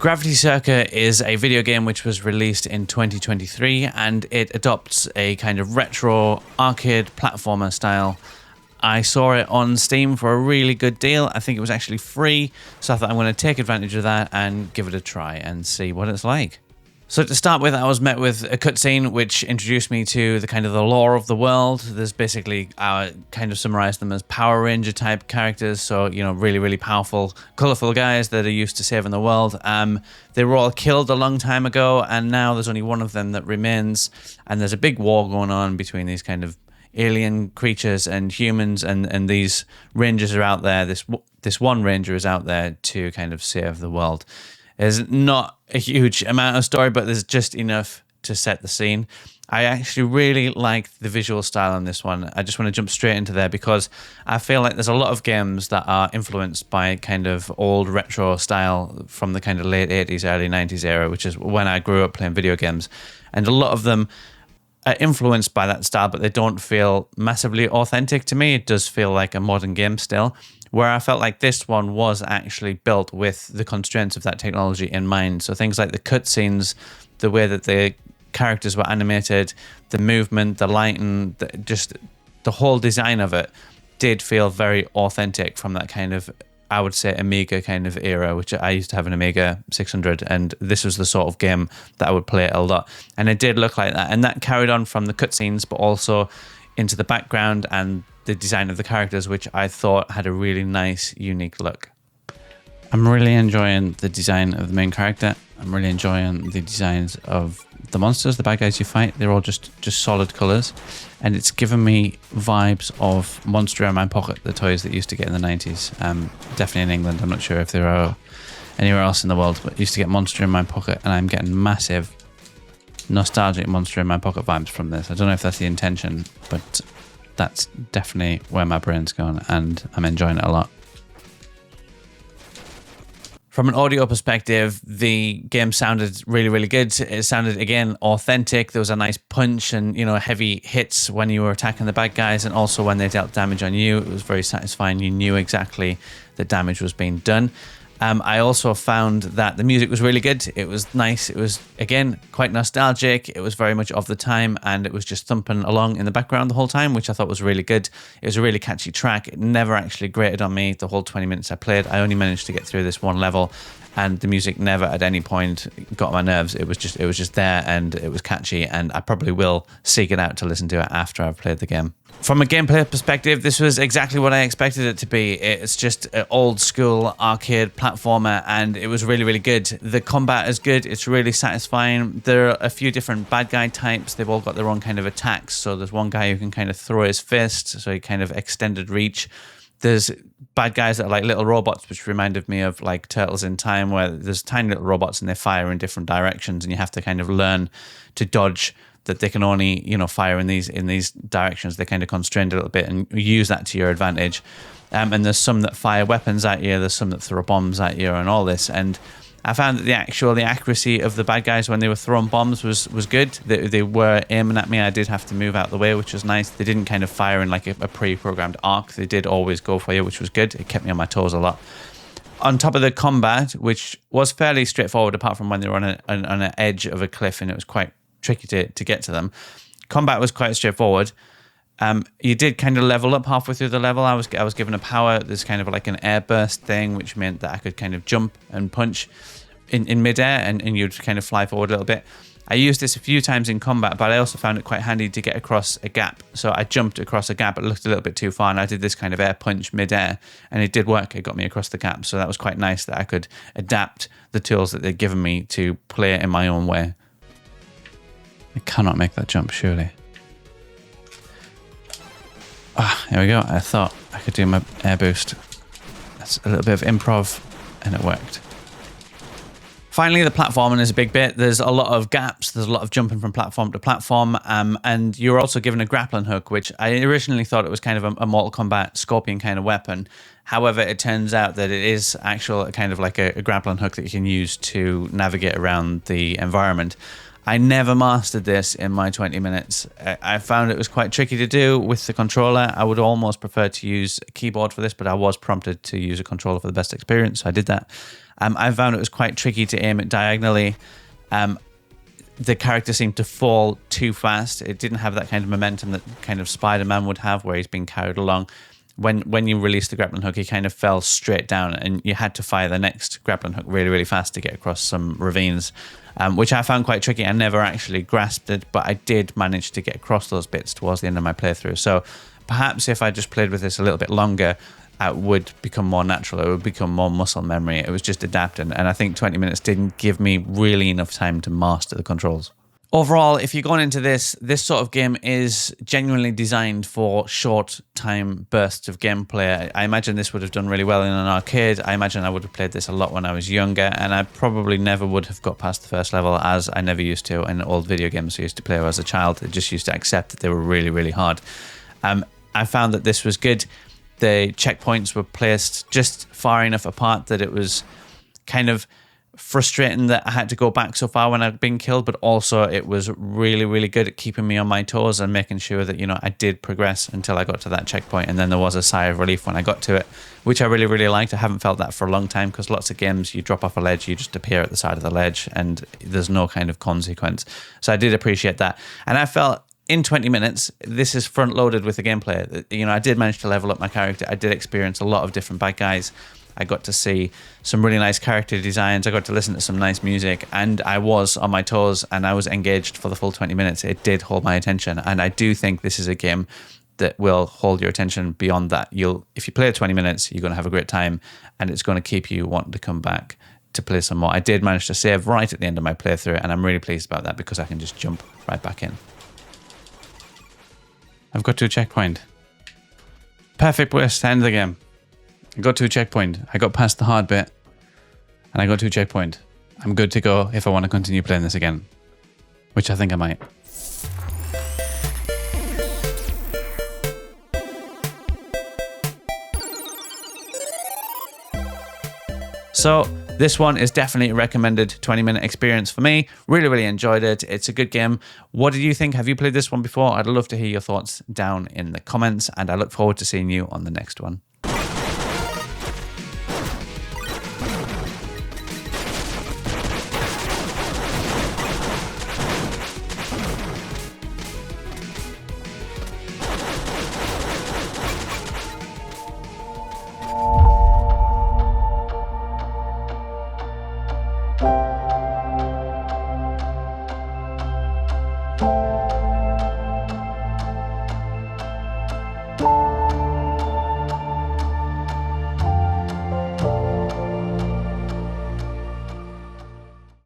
Gravity Circuit is a video game which was released in 2023, and it adopts a kind of retro arcade platformer style. I saw it on Steam for a really good deal. I think it was actually free, so I thought I'm going to take advantage of that and give it a try and see what it's like. So to start with, I was met with a cutscene which introduced me to the kind of the lore of the world. There's basically, I kind of summarized them as Power Ranger type characters. So, you know, really, really powerful, colorful guys that are used to saving the world. They were all killed a long time ago, and now there's only one of them that remains. And there's a big war going on between these kind of alien creatures and humans, and these rangers are out there. This one ranger is out there to kind of save the world. There's not a huge amount of story, but there's just enough to set the scene. I actually really liked the visual style on this one. I just want to jump straight into there because I feel like there's a lot of games that are influenced by kind of old retro style from the kind of late 80s, early 90s era, which is when I grew up playing video games. And a lot of them are influenced by that style, but they don't feel massively authentic to me. It does feel like a modern game still, where I felt like this one was actually built with the constraints of that technology in mind. So things like the cutscenes, the way that the characters were animated, the movement, the lighting, just the whole design of it did feel very authentic from that kind of, I would say, Amiga kind of era, which I used to have an Amiga 600, and this was the sort of game that I would play a lot. And it did look like that. And that carried on from the cutscenes, but also into the background and the design of the characters, which I thought had a really nice, unique look. I'm really enjoying the design of the main character. I'm really enjoying the designs of the monsters, the bad guys you fight. They're all just solid colors. And it's given me vibes of Monster in My Pocket, the toys that used to get in the 90s. Definitely in England. I'm not sure if there are anywhere else in the world, but used to get Monster in My Pocket. And I'm getting massive nostalgic Monster in My Pocket vibes from this. I don't know if that's the intention, but that's definitely where my brain's gone, and I'm enjoying it a lot. From an audio perspective, the game sounded really, really good. It sounded, again, authentic. There was a nice punch and, you know, heavy hits when you were attacking the bad guys, and also when they dealt damage on you. It was very satisfying. You knew exactly the damage was being done. I also found that the music was really good. It was nice. It was, again, quite nostalgic. It was very much of the time, and it was just thumping along in the background the whole time, which I thought was really good. It was a really catchy track. It never actually grated on me the whole 20 minutes I played. I only managed to get through this one level, and the music never at any point got on my nerves. It was just there, and it was catchy, and I probably will seek it out to listen to it after I've played the game. From a gameplay perspective, this was exactly what I expected it to be. It's just an old school arcade platformer, and it was really, really good. The combat is good. It's really satisfying. There are a few different bad guy types. They've all got their own kind of attacks. So there's one guy who can kind of throw his fist, so he kind of extended reach. There's bad guys that are like little robots, which reminded me of like Turtles in Time, where there's tiny little robots and they fire in different directions, and you have to kind of learn to dodge that they can only, you know, fire in these directions. They're kind of constrained a little bit, and use that to your advantage. And there's some that fire weapons at you. There's some that throw bombs at you, and all this. And I found that the accuracy of the bad guys when they were throwing bombs was good. They were aiming at me. I did have to move out the way, which was nice. They didn't kind of fire in like a pre-programmed arc. They did always go for you, which was good. It kept me on my toes a lot. On top of the combat, which was fairly straightforward, apart from when they were on an edge of a cliff, and it was quite tricky to get to them. Combat was quite straightforward. You did kind of level up halfway through the level. I was given a power. There's kind of like an air burst thing, which meant that I could kind of jump and punch in midair, and you'd kind of fly forward a little bit. I used this a few times in combat, but I also found it quite handy to get across a gap. So I jumped across a gap. It looked a little bit too far, and I did this kind of air punch midair, and it did work. It got me across the gap. So that was quite nice that I could adapt the tools that they'd given me to play it in my own way. I cannot make that jump, surely. Here we go. I thought I could do my air boost. That's a little bit of improv, and it worked. Finally, the platforming is a big bit. There's a lot of gaps. There's a lot of jumping from platform to platform. And you're also given a grappling hook, which I originally thought it was kind of a Mortal Kombat scorpion kind of weapon. However, it turns out that it is actual kind of like a grappling hook that you can use to navigate around the environment. I never mastered this in my 20 minutes. I found it was quite tricky to do with the controller. I would almost prefer to use a keyboard for this, but I was prompted to use a controller for the best experience, so I did that. I found it was quite tricky to aim it diagonally. The character seemed to fall too fast. It didn't have that kind of momentum that kind of Spider-Man would have, where he's being carried along. When you released the grappling hook, he kind of fell straight down, and you had to fire the next grappling hook really, really fast to get across some ravines, which I found quite tricky. I never actually grasped it, but I did manage to get across those bits towards the end of my playthrough. So perhaps if I just played with this a little bit longer, it would become more natural. It would become more muscle memory. It was just adapting, and I think 20 minutes didn't give me really enough time to master the controls. Overall, if you're going into this sort of game is genuinely designed for short time bursts of gameplay. I imagine this would have done really well in an arcade. I imagine I would have played this a lot when I was younger, and I probably never would have got past the first level, as I never used to in old video games I used to play as a child. I just used to accept that they were really, really hard. I found that this was good. The checkpoints were placed just far enough apart that it was kind of frustrating that I had to go back so far when I'd been killed, but also it was really, really good at keeping me on my toes and making sure that, you know, I did progress until I got to that checkpoint, and then there was a sigh of relief when I got to it, which I really, really liked. I haven't felt that for a long time, because lots of games you drop off a ledge, you just appear at the side of the ledge and there's no kind of consequence. So I did appreciate that, and I felt in 20 minutes, this is front loaded with the gameplay. You know, I did manage to level up my character. I did experience a lot of different bad guys. I got to see some really nice character designs. I got to listen to some nice music, and I was on my toes and I was engaged for the full 20 minutes. It did hold my attention, and I do think this is a game that will hold your attention beyond that. If you play it 20 minutes, you're going to have a great time, and it's going to keep you wanting to come back to play some more. I did manage to save right at the end of my playthrough, and I'm really pleased about that, because I can just jump right back in. I've got to a checkpoint. Perfect place to end the game. I got to a checkpoint. I got past the hard bit, and I got to a checkpoint. I'm good to go if I want to continue playing this again, which I think I might. So this one is definitely a recommended 20-minute experience for me. Really, really enjoyed it. It's a good game. What did you think? Have you played this one before? I'd love to hear your thoughts down in the comments, and I look forward to seeing you on the next one. Bye.